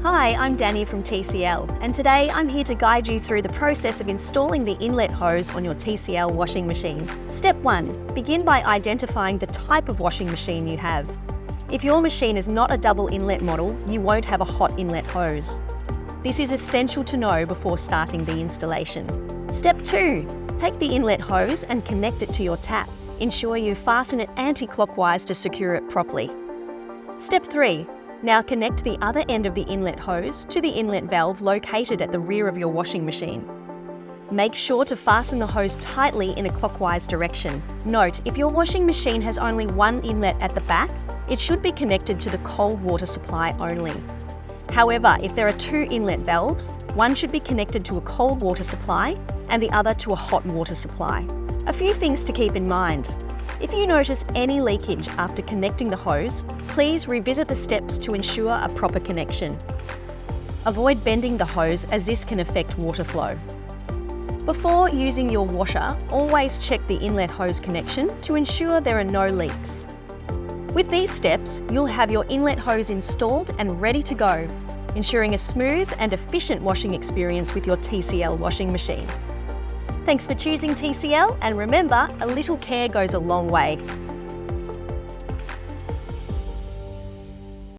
Hi, I'm Danny from TCL, and today I'm here to guide you through the process of installing the inlet hose on your TCL washing machine. Step 1. Begin by identifying the type of washing machine you have. If your machine is not a double inlet model, you won't have a hot inlet hose. This is essential to know before starting the installation. Step 2. Take the inlet hose and connect it to your tap. Ensure you fasten it anti-clockwise to secure it properly. Step 3. Now connect the other end of the inlet hose to the inlet valve located at the rear of your washing machine. Make sure to fasten the hose tightly in a clockwise direction. Note, if your washing machine has only one inlet at the back, it should be connected to the cold water supply only. However, if there are two inlet valves, one should be connected to a cold water supply and the other to a hot water supply. A few things to keep in mind. If you notice any leakage after connecting the hose, please revisit the steps to ensure a proper connection. Avoid bending the hose as this can affect water flow. Before using your washer, always check the inlet hose connection to ensure there are no leaks. With these steps, you'll have your inlet hose installed and ready to go, ensuring a smooth and efficient washing experience with your TCL washing machine. Thanks for choosing TCL, and remember, a little care goes a long way.